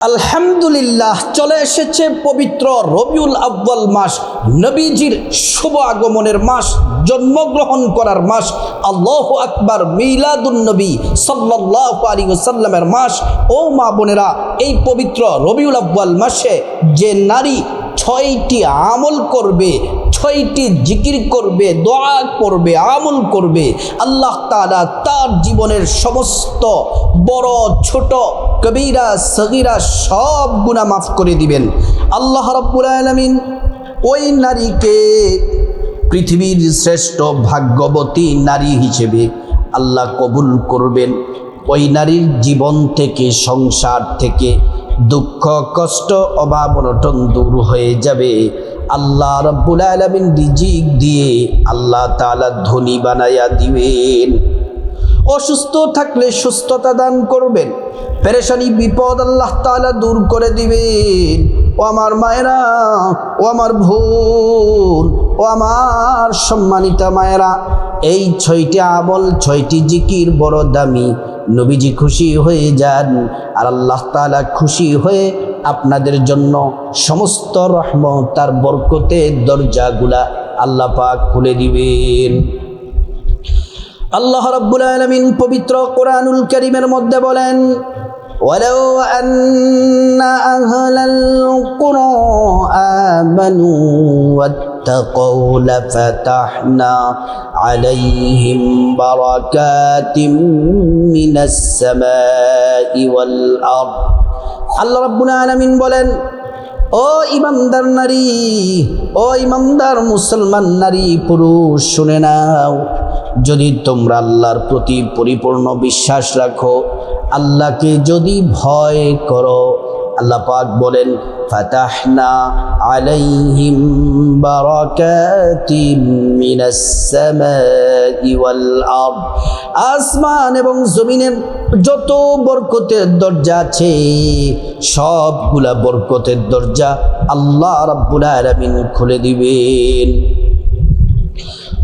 আলহামদুলিল্লাহ চলে এসেছে পবিত্র রবিউল আউয়াল মাস, নবীজির শুভ আগমনের মাস, জন্মগ্রহণ করার মাস, আল্লাহু আকবার, মিলাদুন নবী সাল্লাল্লাহু আলাইহি ওয়াসাল্লামের মাস। ও মা বোনেরা, এই পবিত্র রবিউল আউয়াল মাসে যে নারী 6টি আমল করবে, 6টি জিকির করবে, দোয়া করবে, আমল করবে, আল্লাহ তাআলা তার জীবনের সমস্ত বড় ছোট কবিরা সগীরা সব গুনাহ মাফ করে দিবেন। আল্লাহ রাব্বুল আলামিন ওই নারীকে পৃথিবীর শ্রেষ্ঠ ভাগ্যবতী নারী হিসেবে আল্লাহ কবুল করবেন। ওই নারীর জীবন থেকে, সংসার থেকে দুঃখ কষ্ট অভাব অনটন দূর হয়ে যাবে। আল্লাহ রাব্বুল আলামিন রিজিক দিয়ে আল্লাহ তাআলা ধনী বানায়া দিবেন। অসুস্থ থাকলে সুস্থতা দান করবেন, পেরেশানি বিপদ আল্লাহ তাআলা দূর করে দিবেন। ও আমার মায়েরা, ও আমার বোন, ও আমার সম্মানিতা মায়েরা, এই 6টি আমল, 6টি জিকির বড় দামি। নবীজি খুশি হয়ে যান আর আল্লাহ তাআলা খুশি হয়ে আপনাদের জন্য সমস্ত রহমত আর বরকতের দরজাগুলা আল্লাহ পাক খুলে দিবেন। আল্লাহ রাব্বুল আলামিন পবিত্র কোরআনুল কারীমের মধ্যে বলেন, ওয়ালাউ আন্না আহলাল কুরা আমানু ওয়াত্তাকাউ লাফাতাহনা আলাইহিম বারাকাতিম মিনাস সামাই ওয়াল আরদ। আল্লাহ রাব্বুল আলামিন বলেন, ও ইমানদার নারী, ও ইমানদার মুসলমান নারী পুরুষ, শুনে নাও, যদি তোমরা আল্লাহর প্রতি পরিপূর্ণ বিশ্বাস রাখো, আল্লাহকে যদি ভয় করো, আল্লাহ পাক বলেন, ফাতাহনা আলাইহিম বারাকাতিম মিনাস সামাই ওয়াল আরদ। আসমান এবং জমিনের যত বরকতের দরজা আছে, সবগুলা বরকতের দরজা আল্লাহ রাব্বুল আলামিন খুলে দিবেন।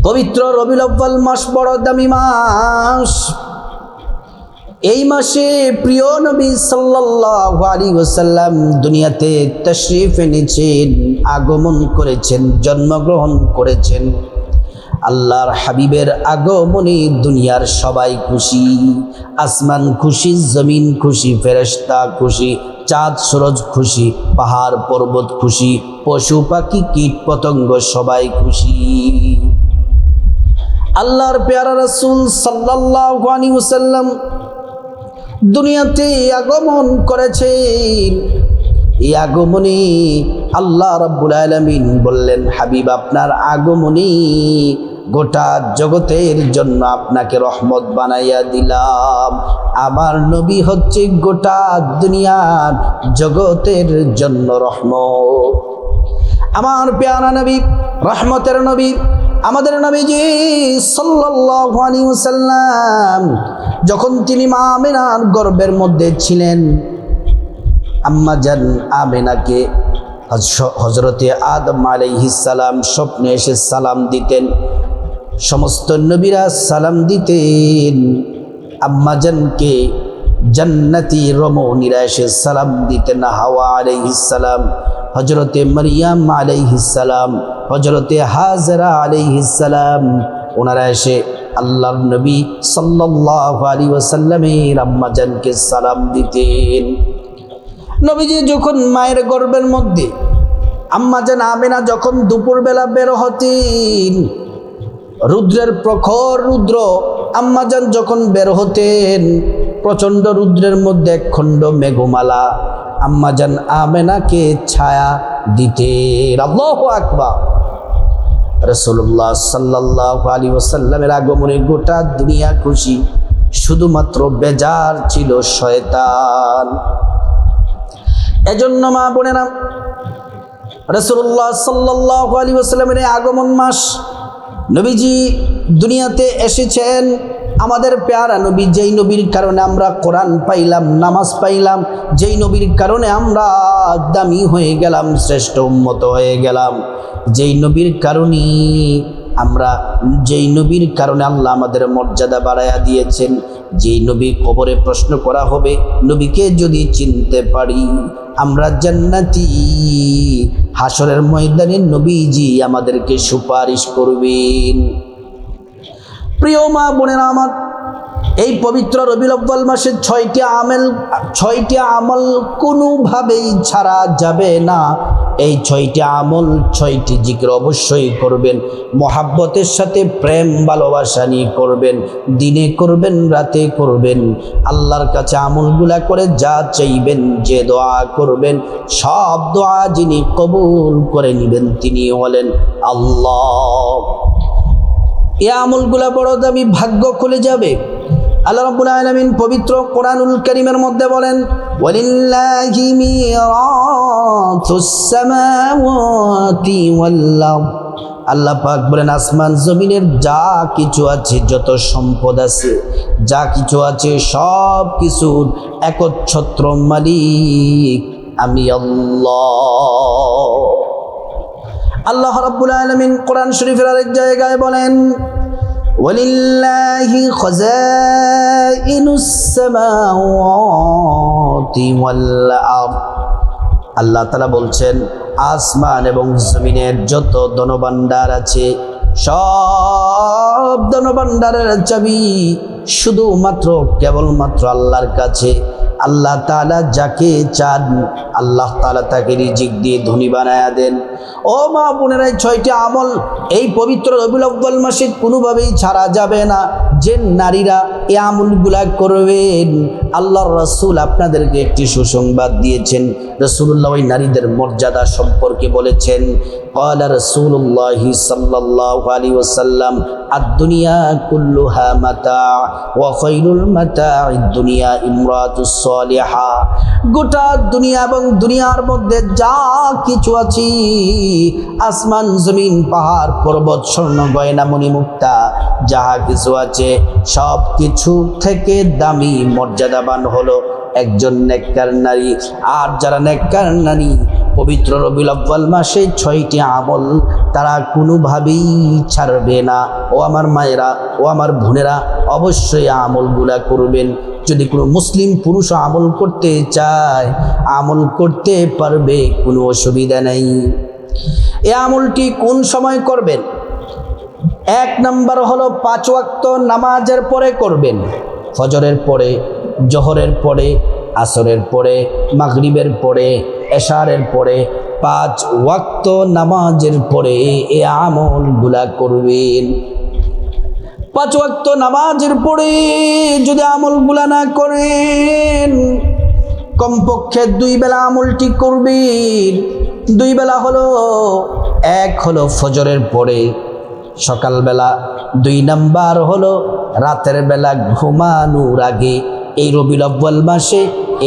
পবিত্র রবিউল আউয়াল মাস বড় দামি মাস। এই মাসে প্রিয় নবী সাল্লাল্লাহু আলাইহি ওয়াসাল্লাম দুনিয়াতে তাশরীফ এনেছেন, আগমন করেছেন, জন্মগ্রহণ করেছেন। আল্লাহর হাবিবের আগমনে দুনিয়ার সবাই খুশি, আসমান খুশি, জমিন খুশি, ফেরেশতা খুশি, চাঁদ সূরজ খুশি, পাহাড় পর্বত খুশি, পশু পাখি কীট পতঙ্গ সবাই খুশি। আল্লাহর পেয়ারা রাসূল সাল্লাল্লাহু আলাইহি ওয়াসাল্লাম দুনিয়াতে আগমন করেছেন। এই আগমনে আল্লাহ রাব্বুল আলামিন বললেন, হাবিব, আপনার আগমনে গোটা জগতের জন্য আপনাকে রহমত বানাইয়া দিলাম। আমার নবী হচ্ছে গোটা দুনিয়ার জগতের জন্য রহমত। আমার পেয়ারা নবী, রহমতের নবী, আমাদের নবীজি সাল্লাল্লাহু আলাইহি ওয়াসাল্লাম যখন তিনি মা আমিনার গর্ভের মধ্যে ছিলেন, আম্মা জান আমিনাকে হযরতে আদম আলাইহিস সালাম স্বপ্নে এসে সালাম দিতেন। সমস্ত নবীরা সালাম দিতেন। আম্মা জানকে জান্নাতি রমণীরা এসে সালাম দিতেন। হাওয়া আলাইহিস সালাম, হযরতে মারইয়াম আলাইহিস সালাম, হযরতে হাজরা আলাইহিস সালাম, ওনারা এসে আল্লাহর নবী সাল্লাল্লাহু আলাইহি ওয়াসাল্লামের আম্মা জানকে সালাম দিতেন। নবীজি যখন মায়ের গর্ভের মধ্যে, আম্মা জান আমিনা যখন দুপুরবেলা বের হতেন, রুদ্রের প্রখর রুদ্র, আম্মা জান যখন বের হতেন, প্রচণ্ড রুদ্রের মধ্যে এক খণ্ড মেঘমালা আম্মা জান আমিনাকে ছায়া দিতেন। আল্লাহু আকবার। রাসূলুল্লাহ সাল্লাল্লাহু আলাইহি ওয়াসাল্লামের আগমনে গোটা দুনিয়া খুশি, শুধুমাত্র বেজার ছিল শয়তান। এজন্য মা বোনেরা, রাসূলুল্লাহ সাল্লাল্লাহু আলাইহি ওয়াসাল্লামের আগমন মাস, নবীজি দুনিয়াতে এসেছেন। আমাদের পেয়ারা নবী, যেই নবীর কারণে আমরা কোরআন পাইলাম, নামাজ পাইলাম, যেই নবীর কারণে আমরা দামি হয়ে গেলাম, শ্রেষ্ঠ উম্মত হয়ে গেলাম, যেই নবীর কারণে আমরা, যেই নবীর কারণে আল্লাহ আমাদের মর্যাদা বাড়াইয়া দিয়েছেন, যেই নবী কবরে প্রশ্ন করা হবে, নবীকে যদি চিনতে পারি আমরা জান্নাতি। হাসরের ময়দানে নবীজি আমাদেরকে সুপারিশ করবেন। প্রিয় মা বোনেরা আমার, এই পবিত্র রবিউল আউয়াল মাসে 6টি আমল কোনোভাবেই ছাড়া যাবে না। এই 6টি আমল, 6টি জিকির অবশ্যই করবেন। মহাব্বতের সাথে প্রেম ভালোবাসা নিয়ে করবেন, দিনে করবেন, রাতে করবেন। আল্লাহর কাছে আমলগুলা করে যা চাইবেন, যে দোয়া করবেন, সব দোয়া যিনি কবুল করে নেবেন তিনি হলেন আল্লাহ। এই আমলগুলা বড় দামি, ভাগ্য খুলে যাবে। আল্লাহ রাব্বুল আলামিন পবিত্র কোরআনুল কারীমের মধ্যে বলেন, ওয়ালিল্লাহি মিরাতুস সামাওয়াতি ওয়াল আরদ। আল্লাহ পাক বলেন, আসমান জমিনের যা কিছু আছে, যত সম্পদ আছে, যা কিছু আছে, সব কিছুর একচ্ছত্র মালিক আমি আল্লাহ। আল্লাহ রাব্বুল আলামিন কোরআন শরীফের আরেক জায়গায় বলেন, ওয়ালিল্লাহি খাযাইনুস সামাওয়াতি ওয়াল আরদ। আল্লাহ তাআলা বলছেন, আসমান এবং জমিনের যত ধনভাণ্ডার আছে, সব ধনভাণ্ডারের চাবি শুধুমাত্র কেবলমাত্র আল্লাহর কাছে। আল্লাহ তাআলা যাকে চান আল্লাহ তাআলা তাকে রিজিক দিয়ে ধনী বানায়া দেন। ও মা বোনেরা, 6টি আমল এই পবিত্র রবিউল আউয়াল মাসে কোনোভাবেই ছাড়া যাবে না। যে নারীরা এই আমলগুলা করবেন, আল্লাহর রাসূল আপনাদেরকে একটি সুসংবাদ দিয়েছেন। রাসূলুল্লাহ ওই নারীদের মর্যাদা সম্পর্কে বলেছেন, قال رسول الله صلى الله عليه وسلم الدنيا كلها متاع وخير المتاع الدنيا امرأة الصالحة। গোটা দুনিয়া এবং দুনিয়ার মধ্যে যা কিছু আছে, আসমান জমিন পাহাড় পর্বত স্বর্ণ গয়না মণিমুক্তা যা কিছু আছে, সব কিছু থেকে দামি মর্যাদাবান হলো একজন নেককার নারী। আর যারা নেককার নারী পবিত্র রবিউল আউয়াল মাসে 6টি আমল তারা কোনোভাবেই ছাড়বে না। ও আমার মায়েরা, ও আমার বোনেরা, অবশ্যই আমলগুলা করবেন। যদি কোনো মুসলিম পুরুষ আমল করতে চায়, আমল করতে পারবে, কোনো অসুবিধা নেই। এই আমলটি কোন সময় করবেন? 1 নাম্বার হলো 5 ওয়াক্ত নামাজের পরে করবেন। ফজরের পরে, জোহরের পরে, আসরের পরে, মাগরিবের পরে, এশারের পরে, 5 ওয়াক্ত নামাজের পরে এই আমলগুলা করবেন। 5 ওয়াক্ত নামাজের পরে যদি আমলগুলা না করেন, কমপক্ষে 2 বেলা আমলটি করবেন। 2 বেলা হলো, 1 হলো ফজরের পরে সকালবেলা, 2 নাম্বার হলো রাতের বেলা ঘুমানোর আগে। এই রবিউল আউয়াল মাসে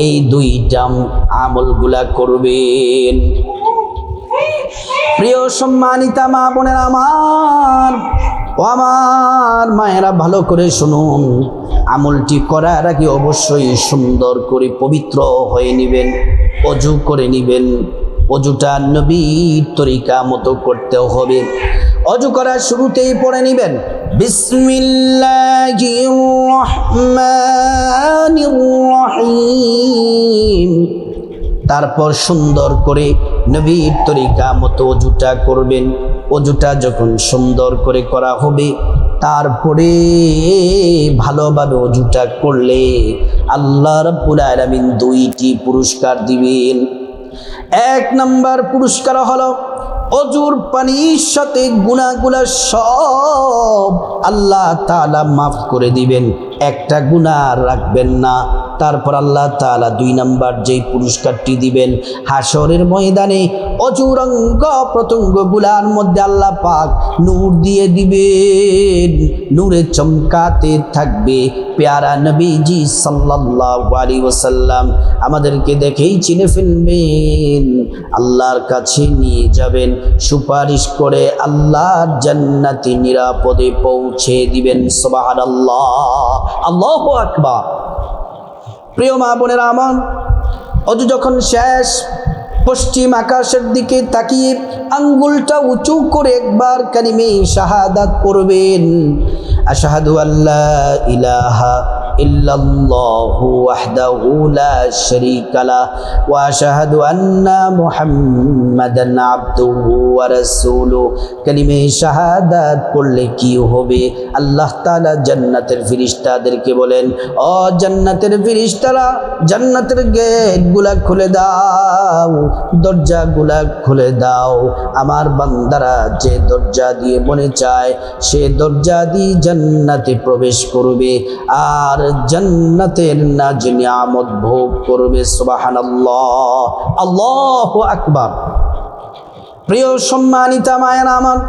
এই 2টা আমলগুলা করবেন। প্রিয় সম্মানিতা মা বোনেরা আমার, ও আমার মায়েরা, ভালো করে শুনুন। আমলটি করার আগে অবশ্যই সুন্দর করে পবিত্র হয়ে নেবেন, অজু করে নেবেন। অজুটা নবীর তরিকা মতো করতে হবে। অজু করার শুরুতেই পড়ে নেবেন বিসমিল্লাহির রহমানির রহিম। তারপর সুন্দর করে নবীর তরিকা মতো অজুটা করবেন। অজুটা যখন সুন্দর করে করা হবে, তারপরে ভালোভাবে অজুটা করলে আল্লাহ রাব্বুল আলামিন 2টি পুরস্কার দিবেন। 1 নাম্বার পুরস্কার হলো অজুর পানির সাথে গুনাহগুলো সব আল্লাহ তাআলা মাফ করে দিবেন, একটা গুনাহ রাখবেন না। তারপর আল্লাহ তাআলা 2 নাম্বার যেই পুরস্কারটি দিবেন, হাসরের ময়দানে অজুর অঙ্গ প্রত্যঙ্গগুলার মধ্যে আল্লাহ পাক নূর দিয়ে দিবেন, নূরে চমকাতে থাকবে। প্যারা নবীজি সাল্লাল্লাহু আলাইহি ওয়াসাল্লাম আমাদেরকে দেখেই চিনে ফেলবেন, আল্লাহর কাছে নিয়ে যাবেন, সুপারিশ করে আল্লাহর জান্নাতে নিরাপদে পৌঁছে দিবেন। সুবহানাল্লাহ, আল্লাহু আকবার। প্রিয় মা বোনেরা আমার, অজু যখন শেষ, পশ্চিম আকাশের দিকে তাকিয়ে আঙ্গুলটা উঁচু করে একবার কালিমে শাহাদাত পড়বেন। আশহাদু আল্লা ইলাহা ইল্লাল্লাহু ওয়াহদাহু লা শারীকা লাহ ওয়া আশহাদু আন্না মুহাম্মাদান আবদুহু ওয়া রাসূলুহু। কালিমে শাহাদাত পড়লে কি হবে? আল্লাহ তাআলা জান্নাতের ফেরেশতাদেরকে বলেন, ও জান্নাতের ফেরেশতারা, জান্নাতের গেটগুলা খুলে দাও, দরজাগুলা খুলে দাও। আমার বান্দারা যে দরজা দিয়ে মনে চায় সে দরজা দিয়ে জান্নাতে প্রবেশ করবে আর জান্নাতের নাজ নিয়ামত ভোগ করবে। সুবহানাল্লাহ, আল্লাহু আকবার। প্রিয় সম্মানিতা মায়েরা আমার,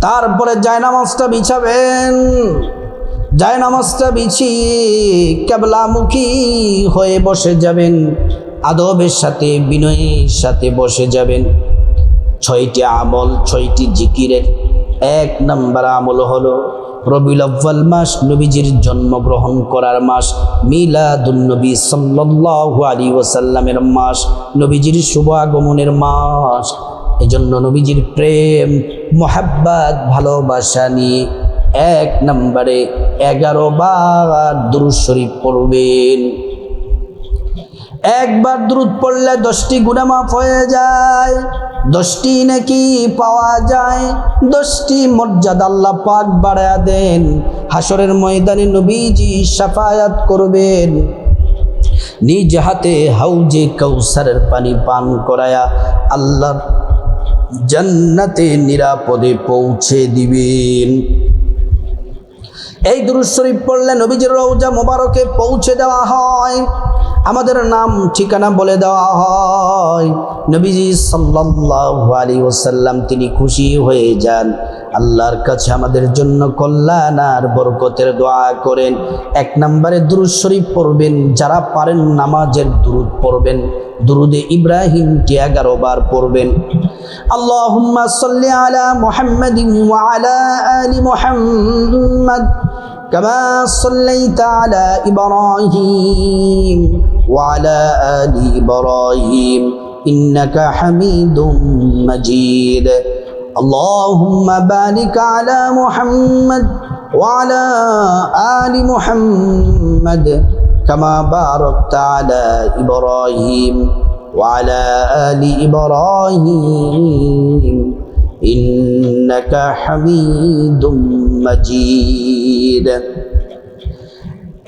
তারপরে জায়নামাজটা বিছাবেন। জায়নামাজটা বিছিয়ে কিবলামুখী হয়ে বসে যাবেন, আদবের সাথে বিনয়ের সাথে বসে যাবেন। 6টি আমল, 6টি জিকিরের 1 নম্বর আমল হলো রবিউল আউয়াল মাস, নবীজির জন্মগ্রহণ করার মাস, মিলাদুন নবী সাল্লাল্লাহু আলাইহি ওয়াসাল্লামের মাস, নবীজির শুভ আগমনের মাস। এজন্য নবীজির প্রেম, মোহাব্বত, ভালোবাসা নিয়ে 1 নম্বরে 11 বার দুরূদ শরীফ পড়বেন। একবার দুরূদ পড়লে 10টি গুনাহ মাফ হয়ে যায়, 10টি নেকি পাওয়া যায়, 10টি মর্যাদা আল্লাহ পাক বাড়ায়া দেন। হাসরের ময়দানে নবীজি শাফায়াত করবেন, নিজ হাতে হাউজে কাউসারের পানি পান করায়া আল্লাহর জান্নাতে নিরাপদে পৌঁছে দিবেন। এই দুরূদ শরীফ পড়লে নবীজির রওজা মোবারকে পৌঁছে দেওয়া হয়, আমাদের নাম ঠিকানা বলে দেওয়া হয়। নবীজি সাল্লাল্লাহু আলাইহি ওয়াসাল্লাম তিনি খুশি হয়ে যান, আল্লাহর কাছে আমাদের জন্য কল্যাণ আর বরকতের দোয়া করেন। 1 নম্বরে দুরূদ শরীফ পড়বেন, যারা পারেন নামাজের দুরূদ পড়বেন। দুরুদে ইব্রাহিমটি 11 বার পড়বেন। আল্লাহুম্মা সাল্লি আলা মুহাম্মাদিন ওয়া আলা আলি মুহাম্মাদ কামা সাল্লাইতা আলা ইব্রাহিম ওয়া আলা আলি ইব্রাহিম ইন্নাকা হামিদুম মাজিদ। আল্লাহুম্মা বারিক আলা মুহাম্মাদ ওয়া আলা আলি মুহাম্মাদ কামা বারাকতা আলা ইব্রাহিম ওয়া আলা আলি ইব্রাহিম ইন্নাকা হামিদুম মাজিদ।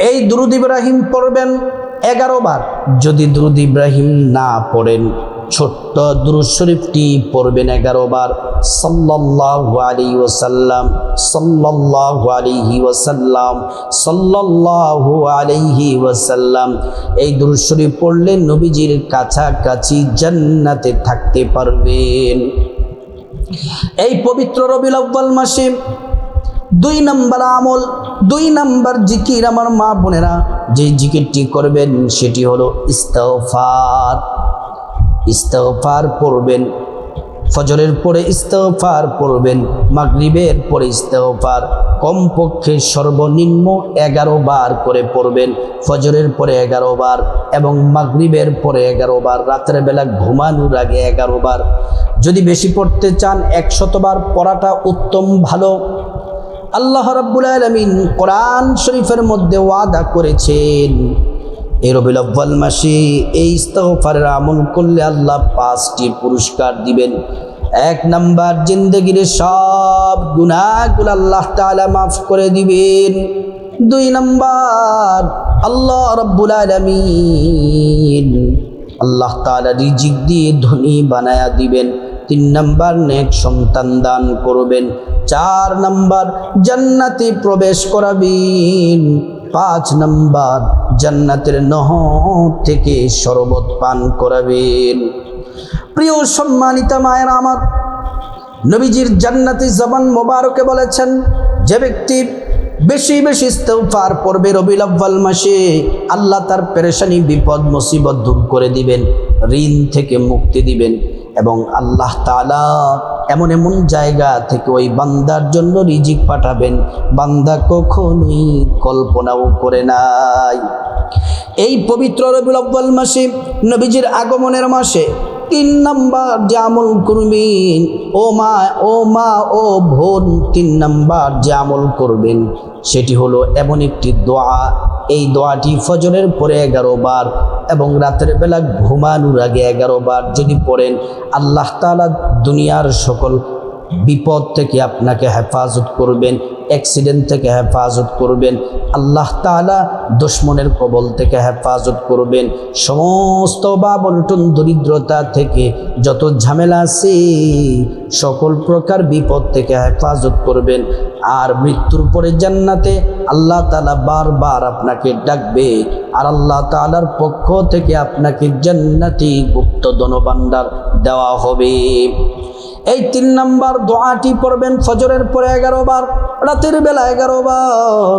এই দুরূদ ইব্রাহিম পড়বেন 11 বার। যদি দুরূদ ইব্রাহিম না পড়েন, ছোট্ট দুরূদ শরীফটি পড়বেন 11 বার। সাল্লাল্লাহু আলাইহি ওয়াসাল্লাম, সাল্লাল্লাহু আলাইহি ওয়াসাল্লাম, সাল্লাল্লাহু আলাইহি ওয়াসাল্লাম। এই দুরূদ শরীফ পড়লে নবীজির কাছাকাছি জান্নাতে থাকতে পারবেন। এই পবিত্র রবিউল আউয়াল মাসে 2 নম্বর আমল, 2 নম্বর জিকির আমার মা বোনেরা, যে জিকিরটি করবেন সেটি হলো ইস্তিগফার। ইস্তিগফার পড়বেন, ফজরের পরে ইস্তিগফার পড়বেন, মাগরিবের পরে ইস্তিগফার কমপক্ষে সর্বনিম্ন 11 বার করে পড়বেন। ফজরের পরে 11 বার এবং মাগরিবের পরে 11 বার, রাতের বেলা ঘুমানোর আগে 11 বার। যদি বেশি পড়তে চান 100 বার পড়াটা উত্তম, ভালো। আল্লাহ রাব্বুল আলামিন কোরআন শরীফের মধ্যে ওয়াদা করেছেন, এই রবিউল আউয়াল মাসে এই ইস্তিগফারের আমল করলে আল্লাহ 5টি পুরস্কার দিবেন। 1 নাম্বার, জিন্দেগির সব গুনাহগুলো আল্লাহ তাআলা মাফ করে দিবেন। 2 নাম্বার, আল্লাহ রাব্বুল আলামিন আল্লাহ তাআলা রিজিক দিয়ে ধনী বানায়া দিবেন। 3 নাম্বার, নেক সন্তান দান করবেন। 4 নাম্বার, জান্নাতে প্রবেশ করাবেন। 5 নাম্বার, জান্নাতের নহর থেকে শরবত পান করাবেন। প্রিয় সম্মানিতা মায়েরা আমার, নবীজির জান্নাতি জবান মোবারকে বলেছেন, যে ব্যক্তি বেশি বেশি ইস্তিগফার পড়বে রবিউল আউয়াল মাসে, আল্লাহ তার পেরেশানি, বিপদ, মুসিবত দূর করে দিবেন, ঋণ থেকে মুক্তি দিবেন এবং আল্লাহ তাআলা এমন এমন জায়গা থেকে ওই বান্দার জন্য রিজিক পাঠাবেন বান্দা কখনোই কল্পনাও করে নাই। এই পবিত্র রবিউল আউয়াল মাসে, নবীজির আগমনের মাসে 3 নাম্বার যে আমল করবেন, ও মা ও বোন, 3 নাম্বার যে আমল করবেন সেটি হলো এমন একটি দোয়া, এই দোয়াটি ফজরের পরে 11 বার এবং রাতের বেলা ঘুমানোর আগে 11 বার যদি পড়েন, আল্লাহ তাআলা দুনিয়ার সকল বিপদ থেকে আপনাকে হেফাজত করবেন, অ্যাক্সিডেন্ট থেকে হেফাজত করবেন, আল্লাহ তাআলা দুশমনের কবল থেকে হেফাজত করবেন, সমস্ত অভাব-অনটন দরিদ্রতা থেকে যত ঝামেলা আছে সকল প্রকার বিপদ থেকে হেফাজত করবেন। আর মৃত্যুর পরে জান্নাতে আল্লাহ তাআলা বারবার আপনাকে ডাকবে, আর আল্লাহ তাআলার পক্ষ থেকে আপনাকে জান্নাতি গুপ্ত ধনভাণ্ডার দেওয়া হবে। এই 3 নম্বর দোয়াটি পড়বেন ফজরের পরে 11 বার, রাতের বেলা 11 বার।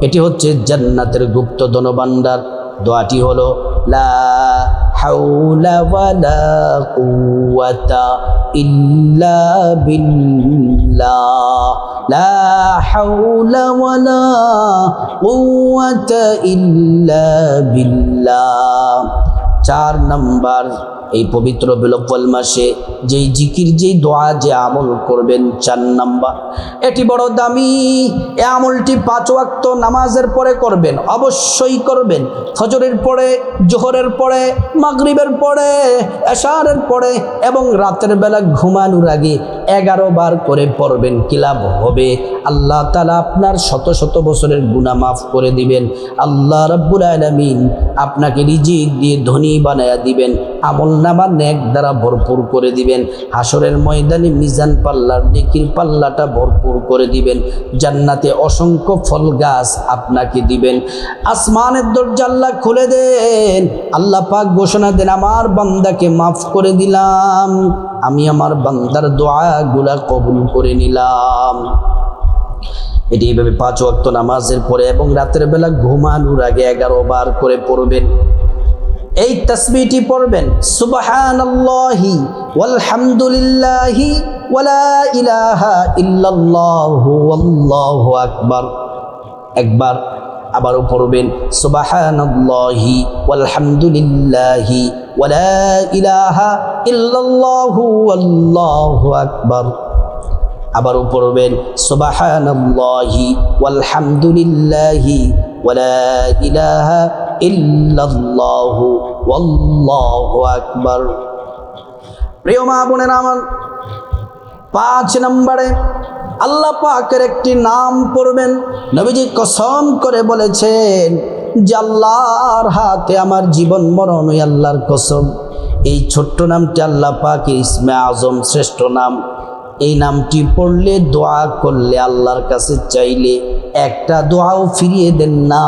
এটি হচ্ছে জান্নাতের গুপ্ত ধনভাণ্ডার। দোয়াটি হলো লা হাওলা ওয়ালা কুওয়াতা ইল্লা বিল্লাহ, লা হাওলা ওয়ালা কুওয়াতা ইল্লা বিল্লাহ। 4 নম্বর, এই পবিত্র বিলব্বল মাসে যেই জিকির, যেই দোয়া, যে আমল করবেন 4 নাম্বার, এটি বড় দামি। এই আমলটি 5 ওয়াক্ত নামাজের পরে করবেন, অবশ্যই করবেন। ফজরের পরে, জোহরের পরে, মাগরিবের পরে, এশারের পরে এবং রাতের বেলা ঘুমানোর আগে 11 বার করে পড়বেন। কি লাভ হবে? আল্লাহ তাআলা আপনার শত শত বছরের গুনাহ মাফ করে দিবেন। আল্লাহ রাব্বুল আলামিন আপনাকে রিজিক দিয়ে ধনী বানায়া দিবেন, আমল নামা নেক দ্বারা ভরপুর করে দিবেন, হাসরের ময়দানে মিজান পাল্লার নেকির পাল্লাটা ভরপুর করে দিবেন, জান্নাতে অসংখ্য ফল গাছ আপনাকে দিবেন, আসমানের দরজা আল্লাহ খুলে দেন। আল্লাহ পাক ঘোষণা দেন, আমার বান্দাকে মাফ করে দিলাম, আমি আমার বান্দার দোয়াগুলা কবুল করে নিলাম। এটি এইভাবে 5 ওয়াক্ত নামাজের পরে এবং রাতের বেলা ঘুমানোর আগে 11 বার করে পড়বেন। এই তাসবিহটি পড়বেন, সুবহানাল্লাহি ওয়ালহামদুলিল্লাহি ওয়ালা ইলাহা ইল্লাল্লাহু আল্লাহু আকবার একবার। আবারও পড়বেন, সুবহানাল্লাহি ওয়ালহামদুলিল্লাহি ওয়ালা ইলাহা ইল্লাল্লাহু আল্লাহু আকবার। আবারও পড়বেন, সুবহানাল্লাহি ওয়ালহামদুলিল্লাহি ওয়ালা ইলাহা ইল্লাল্লাহু আল্লাহু আকবার। প্রিয় মা বোনেরা আমার, 5 নম্বরে আল্লাহ পাকের একটি নাম পড়বেন। নবীজি কসম করে বলেছেন যে আল্লাহর হাতে আমার জীবন মরণ, ওই আল্লাহর কসম। এই ছোট্ট নামটি আল্লাহ পাকের ইসমে আজম, শ্রেষ্ঠ নাম। এই নামটি পড়লে, দোয়া করলে, আল্লাহর কাছে চাইলে একটা দোয়াও ফিরিয়ে দেন না,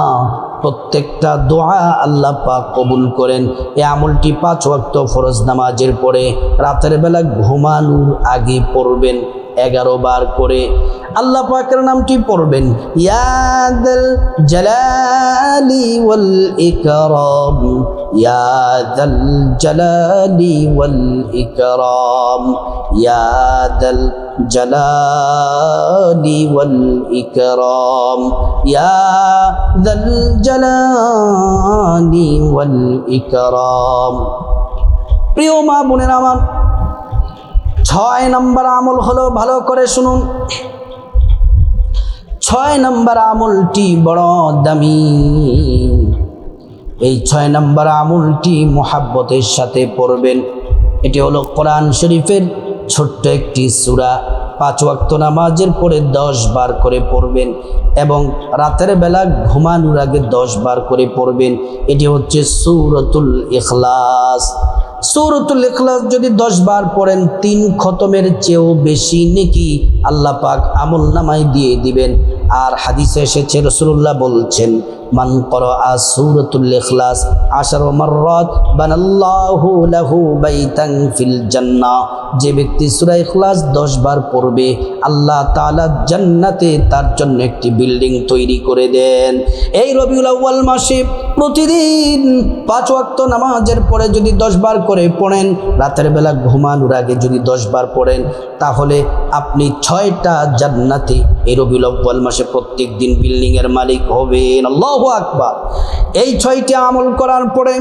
প্রত্যেকটা দোয়া আল্লাহ পাক কবুল করেন। এই আমলটি 5 ওয়াক্ত ফরজ নামাজের পরে রাতের বেলা ঘুমানোর আগে পড়বেন 11 বার করে। আল্লাহ পাকের নামটি পড়বেন, ইয়া যাল জালালি ওয়াল ইকরাম, ইয়া যাল জালালি ওয়াল ইকরাম, ইয়া যাল জালালি ওয়াল ইকরাম, ইয়া যাল জালালি ওয়াল ইকরাম। প্রিয় মা বোনেরা আমার, 6 নম্বর আমল হলো, ভালো করে শুনুন, 6 নম্বর আমলটি বড় দামি। এই 6 নম্বর আমলটি মুহাব্বতের সাথে পড়বেন। এটি হলো কোরআন শরীফের ছোট্ট একটি সূরা। 5 ওয়াক্ত নামাজের পরে 10 বার করে পড়বেন এবং রাতের বেলা ঘুমানোর আগে 10 বার করে পড়বেন। এটি হচ্ছে সূরাতুল ইখলাস। সূরাতুল ইখলাস যদি 10 বার পড়েন, 3 খতমের চেয়েও বেশি নেকি আল্লাহ পাক আমল নামায় দিয়ে দিবেন। আর হাদিসে এসেছে, রাসূলুল্লাহ বলছেন, মান ক্বারাআ সূরাতুল ইখলাস 10 মাররাত বানাল্লাহু লাহু বাইতান ফিল জান্নাহ। যে ব্যক্তি সূরা ইখলাস 10 বার পড়বে, আল্লাহ তাআলা জান্নাতে তার জন্য একটি বিল্ডিং তৈরি করে দেন। এই রবিউল আউয়াল মাসে প্রতিদিন 5 ওয়াক্ত নামাজের পরে যদি 10 বার করে পড়েন, রাতের বেলা ঘুমানোর আগে যদি 10 বার পড়েন, তাহলে আপনি 6টা জান্নাতে এই রবিউল আউয়াল মাসে প্রত্যেক দিন বিল্ডিংয়ের মালিক হবেন। আল্লাহু আকবার। এই 6টি আমল করার পরে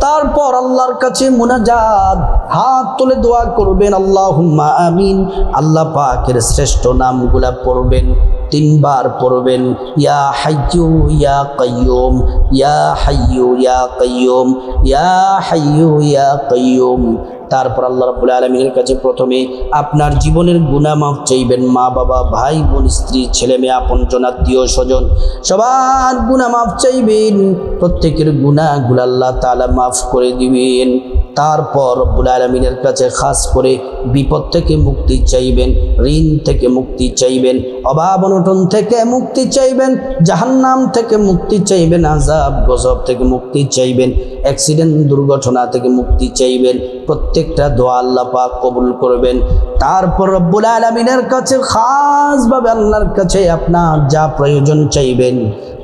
তারপর আল্লাহর কাছে মুনাজাত, হাত তুলে দোয়া করবেন, আল্লাহুম্মা আমিন। আল্লাহ পাকের শ্রেষ্ঠ নামগুলা পড়বেন। তিনবার পড়বেন, ইয়া হাইয়ু ইয়া কাইয়ুম, ইয়া হাইয়ু ইয়া কাইয়ুম, ইয়া হাইয়ু ইয়া কাইয়ুম। তারপর আল্লাহ রাব্বুল আলামিনের কাছে প্রথমে আপনার জীবনের গুনাহ মাফ চাইবেন। মা বাবা, ভাই বোন, স্ত্রী, ছেলে মেয়ে, আপনজন, আত্মীয় স্বজন সবার গুনাহ মাফ চাইবেন। প্রত্যেকের গুনাহগুলো আল্লাহ তাআলা মাফ করে দিবেন। তারপর রব্বুল আলামিনের কাছে খাস করে বিপদ থেকে মুক্তি চাইবেন, ঋণ থেকে মুক্তি চাইবেন, অভাব অনটন থেকে মুক্তি চাইবেন, জাহান্নাম থেকে মুক্তি চাইবেন, আযাব গজব থেকে মুক্তি চাইবেন, অ্যাক্সিডেন্ট দুর্ঘটনা থেকে মুক্তি চাইবেন। প্রত্যেকটা দোয়া আল্লাহ পাক কবুল করবেন। তারপর রব্বুল আলামিনের কাছে খাসভাবে আল্লাহর কাছে আপনার যা প্রয়োজন চাইবেন,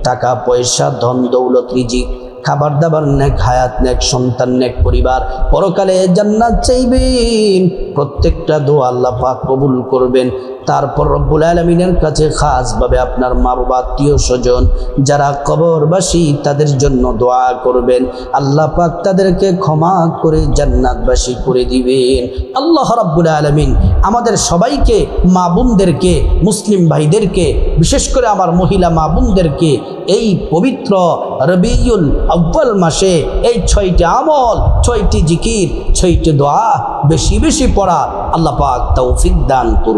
টাকা পয়সা, ধন দৌলত, রিজিক, খাবার দাবার, নেক হায়াত, নেক সন্তান, নেক পরিবার, পরকালে জান্নাত চাইবেন। প্রত্যেকটা দোয়া আল্লাহ পাক কবুল করবেন। তারপর রব্বুল আলামিনের কাছে খাসভাবে আপনার মা বাবা, আত্মীয় স্বজন যারা কবরবাসী তাদের জন্য দোয়া করবেন। আল্লাহ পাক তাদেরকে ক্ষমা করে জান্নাতবাসী করে দিবেন। আল্লাহ রাব্বুল আলামিন আমাদের সবাইকে, মা বোনদেরকে, মুসলিম ভাইদেরকে, বিশেষ করে আমার মহিলা মা বোনদেরকে এই পবিত্র রবিউল আউয়াল মাসে এই 6টি আমল, 6টি জিকির, 6টি দোয়া বেশি বেশি পড়া আল্লাহ পাক তৌফিক দান করুন।